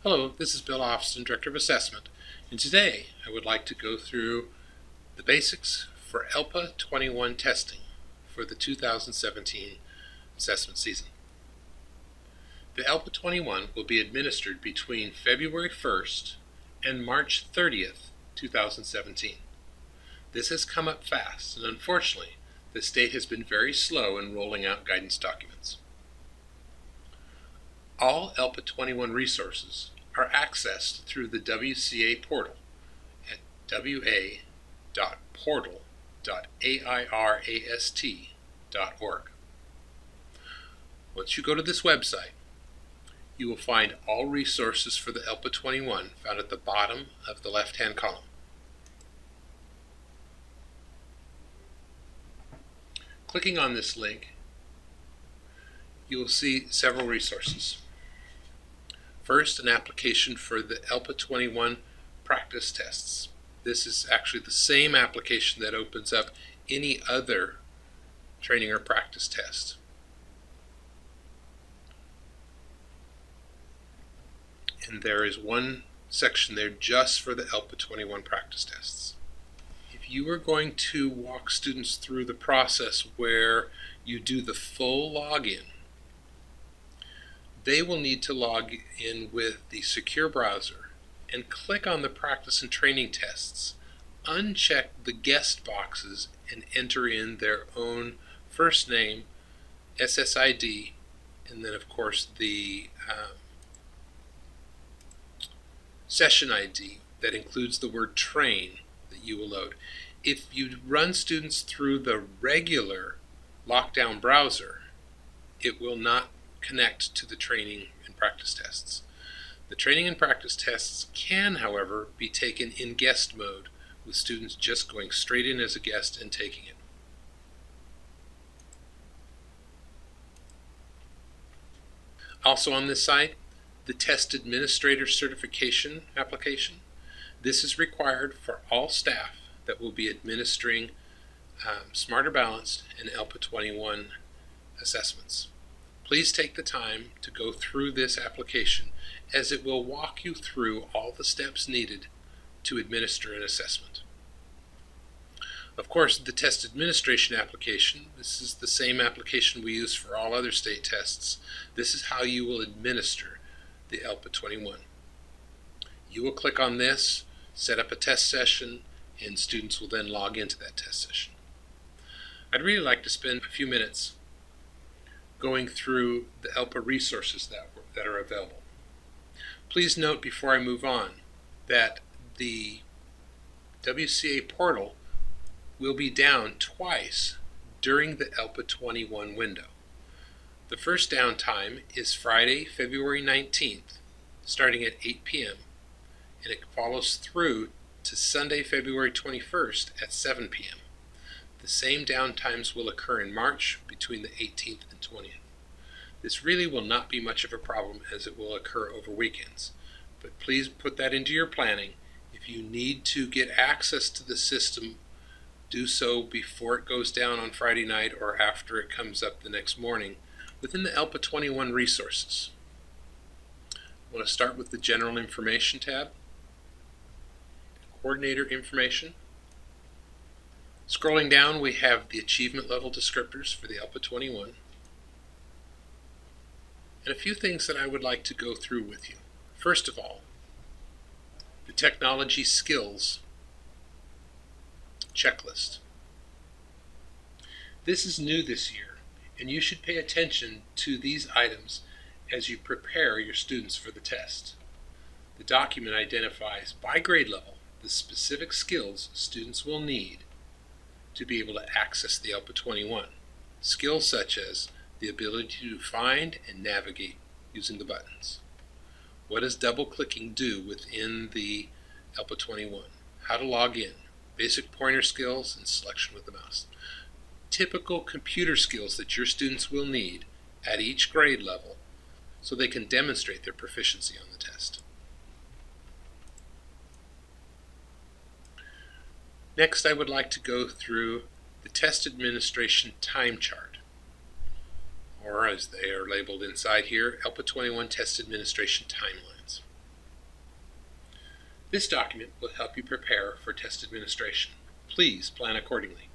Hello, this is Bill Ofston, Director of Assessment, and today I would like to go through the basics for ELPA21 testing for the 2017 assessment season. The ELPA21 will be administered between February 1st and March 30th, 2017. This has come up fast, and unfortunately, the state has been very slow in rolling out guidance documents. All ELPA21 resources are accessed through the WCA portal at wa.portal.airast.org. Once you go to this website, you will find all resources for the ELPA21 found at the bottom of the left-hand column. Clicking on this link, you will see several resources. First, an application for the ELPA21 practice tests. This is actually the same application that opens up any other training or practice test. And there is one section there just for the ELPA21 practice tests. If you are going to walk students through the process where you do the full login, they will need to log in with the secure browser and click on the practice and training tests, uncheck the guest boxes, and enter in their own first name, SSID, and then of course the session ID that includes the word train that you will load. If you run students through the regular lockdown browser, it will not connect to the training and practice tests. The training and practice tests can, however, be taken in guest mode, with students just going straight in as a guest and taking it. Also on this site, the Test Administrator Certification application. This is required for all staff that will be administering Smarter Balanced and ELPA21 assessments. Please take the time to go through this application, as it will walk you through all the steps needed to administer an assessment. Of course, the test administration application, this is the same application we use for all other state tests. This is how you will administer the ELPA21. You will click on this, set up a test session, and students will then log into that test session. I'd really like to spend a few minutes going through the ELPA resources that are available. Please note before I move on that the WCA portal will be down twice during the ELPA21 window. The first downtime is Friday, February 19th, starting at 8 p.m., and it follows through to Sunday, February 21st at 7 p.m. The same downtimes will occur in March between the 18th and 20th. This really will not be much of a problem, as it will occur over weekends, but please put that into your planning. If you need to get access to the system, do so before it goes down on Friday night or after it comes up the next morning within the ELPA21 resources. I want to start with the General Information tab, Coordinator Information. Scrolling down, we have the achievement level descriptors for the ELPA21, and a few things that I would like to go through with you. First of all, the technology skills checklist. This is new this year, and you should pay attention to these items as you prepare your students for the test. The document identifies by grade level the specific skills students will need to be able to access the ELPA21. Skills such as the ability to find and navigate using the buttons. What does double-clicking do within the ELPA21? How to log in. Basic pointer skills and selection with the mouse. Typical computer skills that your students will need at each grade level so they can demonstrate their proficiency on the test. Next, I would like to go through the test administration time chart, or as they are labeled inside here, ELPA21 test administration timelines. This document will help you prepare for test administration. Please plan accordingly.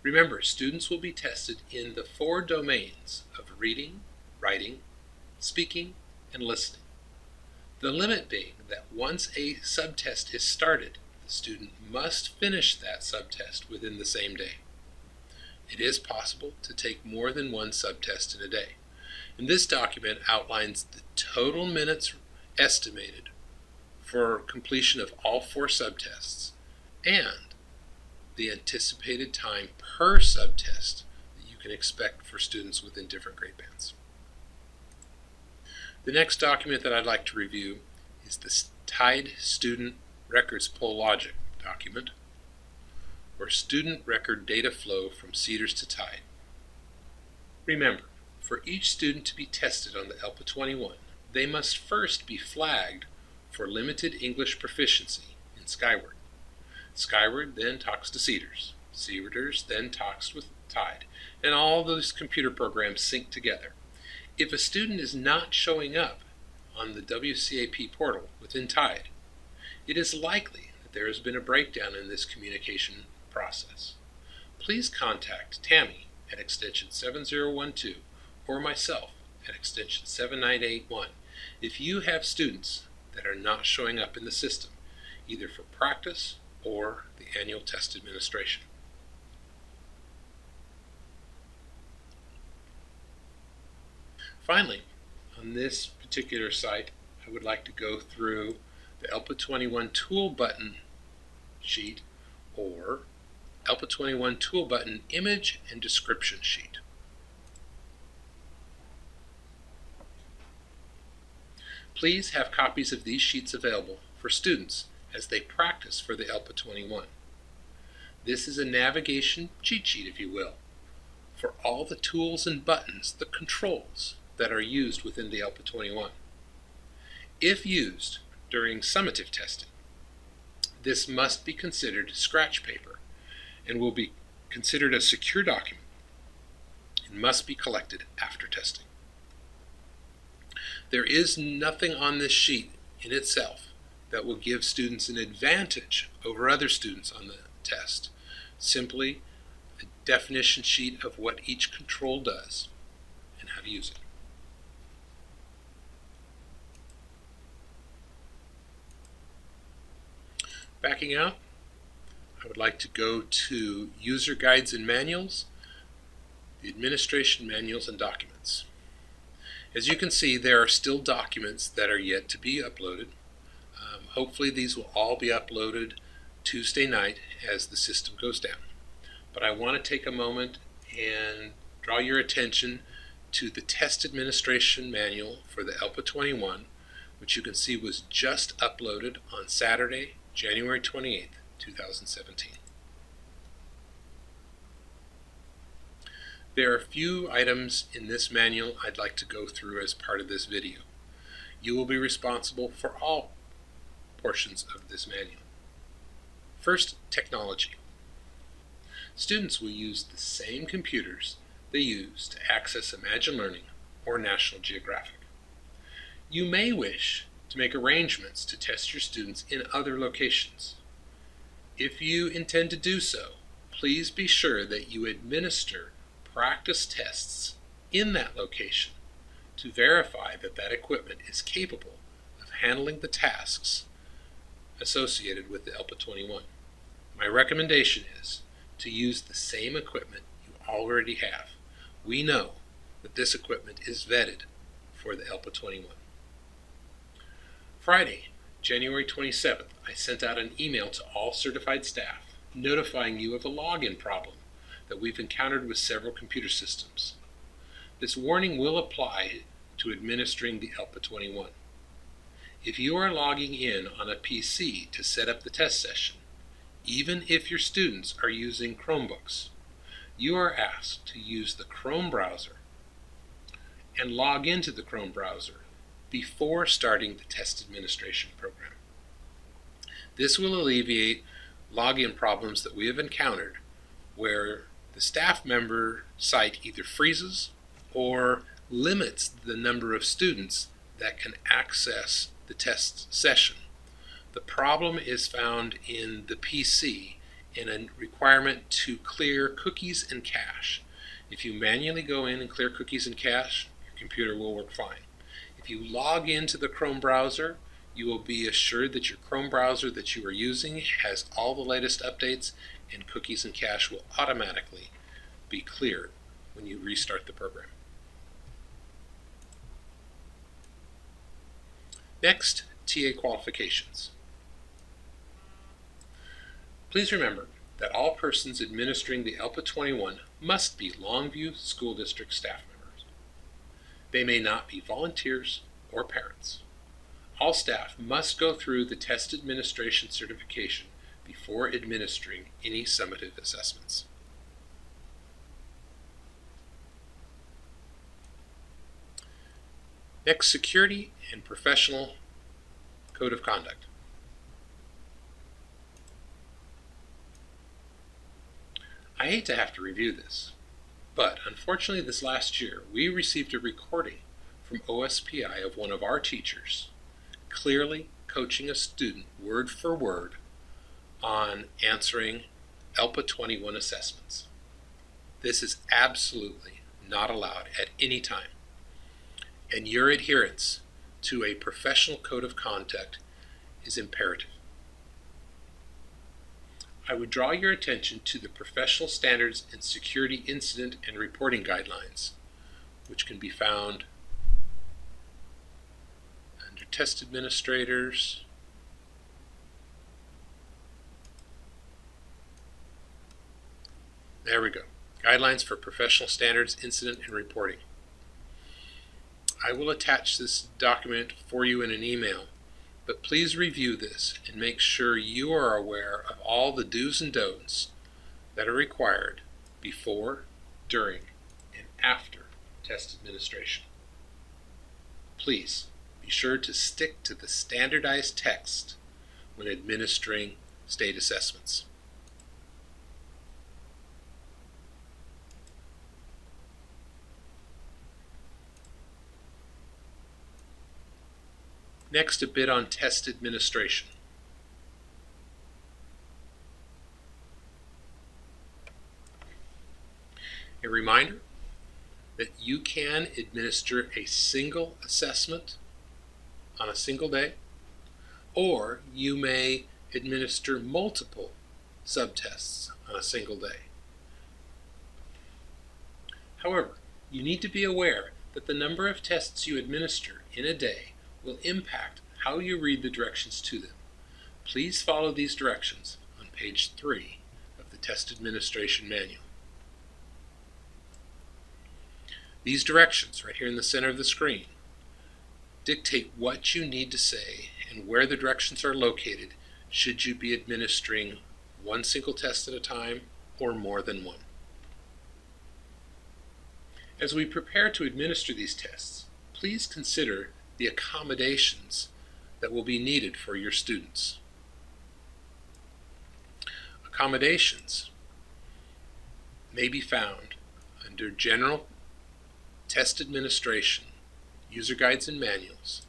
Remember, students will be tested in the 4 domains of reading, writing, speaking, and listening. The limit being that once a subtest is started, the student must finish that subtest within the same day. It is possible to take more than one subtest in a day. And this document outlines the total minutes estimated for completion of all 4 subtests and the anticipated time per subtest that you can expect for students within different grade bands. The next document that I'd like to review is the Tide Student Records Pull Logic document, or Student Record Data Flow from Cedars to Tide. Remember, for each student to be tested on the ELPA21, they must first be flagged for limited English proficiency in Skyward. Skyward then talks to Cedars. Cedars then talks with Tide, and all those computer programs sync together. If a student is not showing up on the WCAP portal within Tide, it is likely that there has been a breakdown in this communication process. Please contact Tammy at extension 7012 or myself at extension 7981 if you have students that are not showing up in the system, either for practice or the annual test administration. Finally, on this particular site, I would like to go through the ELPA21 tool button sheet, or ELPA21 tool button image and description sheet. Please have copies of these sheets available for students as they practice for the ELPA21. This is a navigation cheat sheet, if you will, for all the tools and buttons, the controls that are used within the ELPA21. If used during summative testing, this must be considered scratch paper and will be considered a secure document and must be collected after testing. There is nothing on this sheet in itself that will give students an advantage over other students on the test. Simply a definition sheet of what each control does and how to use it. Backing out, I would like to go to User Guides and Manuals, the Administration Manuals and Documents. As you can see, there are still documents that are yet to be uploaded. Hopefully these will all be uploaded Tuesday night as the system goes down. But I want to take a moment and draw your attention to the Test Administration Manual for the ELPA21, which you can see was just uploaded on Saturday, January 28th, 2017. There are a few items in this manual I'd like to go through as part of this video. You will be responsible for all portions of this manual. First, technology. Students will use the same computers they use to access Imagine Learning or National Geographic. You may wish to make arrangements to test your students in other locations. If you intend to do so, please be sure that you administer practice tests in that location to verify that that equipment is capable of handling the tasks associated with the ELPA21. My recommendation is to use the same equipment you already have. We know that this equipment is vetted for the ELPA21. Friday, January 27th, I sent out an email to all certified staff notifying you of a login problem that we've encountered with several computer systems. This warning will apply to administering the ELPA21. If you are logging in on a PC to set up the test session, even if your students are using Chromebooks, you are asked to use the Chrome browser and log into the Chrome browser before starting the test administration program. This will alleviate login problems that we have encountered where the staff member site either freezes or limits the number of students that can access the test session The problem is found in the PC in a requirement to clear cookies and cache. If you manually go in and clear cookies and cache, your computer will work fine. If you log into the Chrome browser, you will be assured that your Chrome browser that you are using has all the latest updates, and cookies and cache will automatically be cleared when you restart the program. Next, TA qualifications. Please remember that all persons administering the ELPA21 must be Longview School District staff members. They may not be volunteers or parents. All staff must go through the test administration certification before administering any summative assessments. Next, security and professional code of conduct. I hate to have to review this, but unfortunately this last year we received a recording from OSPI of one of our teachers clearly coaching a student word for word on answering ELPA21 assessments. This is absolutely not allowed at any time, and your adherence to a professional code of conduct is imperative. I would draw your attention to the Professional Standards and Security Incident and Reporting Guidelines, which can be found under Test Administrators, there we go, Guidelines for Professional Standards, Incident, and Reporting. I will attach this document for you in an email, but please review this and make sure you are aware of all the do's and don'ts that are required before, during, and after test administration. Please be sure to stick to the standardized text when administering state assessments. Next, a bit on test administration. A reminder that you can administer a single assessment on a single day, or you may administer multiple subtests on a single day. However, you need to be aware that the number of tests you administer in a day will impact how you read the directions to them. Please follow these directions on page 3 of the Test Administration Manual. These directions, right here in the center of the screen, dictate what you need to say and where the directions are located should you be administering one single test at a time or more than one. As we prepare to administer these tests, please consider the accommodations that will be needed for your students. Accommodations may be found under General Test Administration, User Guides and Manuals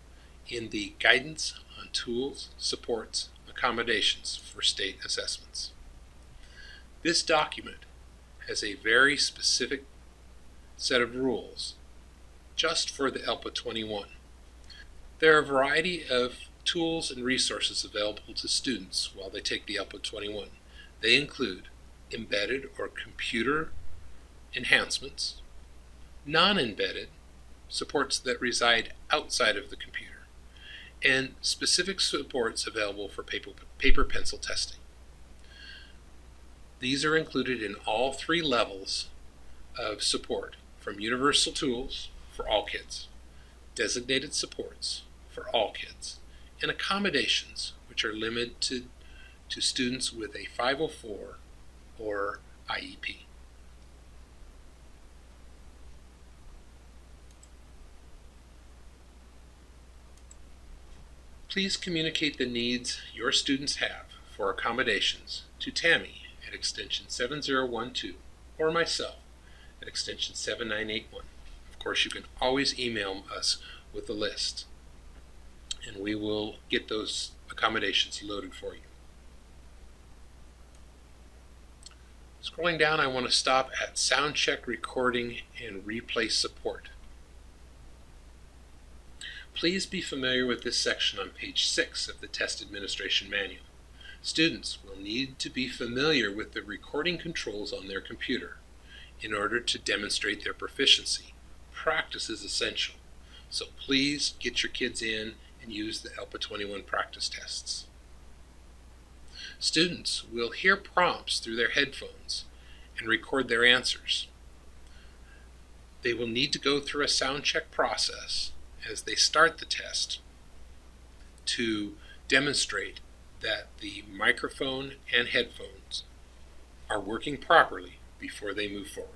in the Guidance on Tools, Supports, Accommodations for State Assessments. This document has a very specific set of rules just for the ELPA21. There are a variety of tools and resources available to students while they take the ELPA21. They include embedded or computer enhancements, non-embedded supports that reside outside of the computer, and specific supports available for paper pencil testing. These are included in all 3 levels of support, from universal tools for all kids, designated supports for all kids, and accommodations, which are limited to students with a 504 or IEP. Please communicate the needs your students have for accommodations to Tammy at extension 7012 or myself at extension 7981. Of course, you can always email us with the list. and we will get those accommodations loaded for you. Scrolling down, I want to stop at sound check, recording, and replay support. Please be familiar with this section on page 6 of the Test Administration Manual. Students will need to be familiar with the recording controls on their computer in order to demonstrate their proficiency. Practice is essential, so please get your kids in and use the ELPA21 practice tests. Students will hear prompts through their headphones and record their answers. They will need to go through a sound check process as they start the test to demonstrate that the microphone and headphones are working properly before they move forward.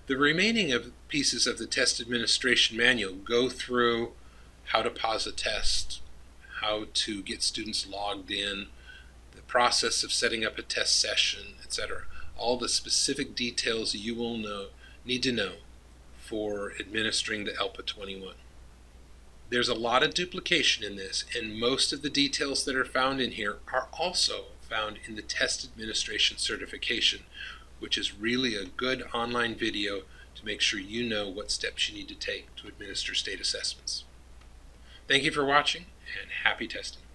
The remaining pieces of the Test Administration Manual go through how to pause a test, how to get students logged in, the process of setting up a test session, etc. All the specific details you will need to know for administering the ELPA21. There's a lot of duplication in this, and most of the details that are found in here are also found in the Test Administration Certification, which is really a good online video to make sure you know what steps you need to take to administer state assessments. Thank you for watching, and happy testing.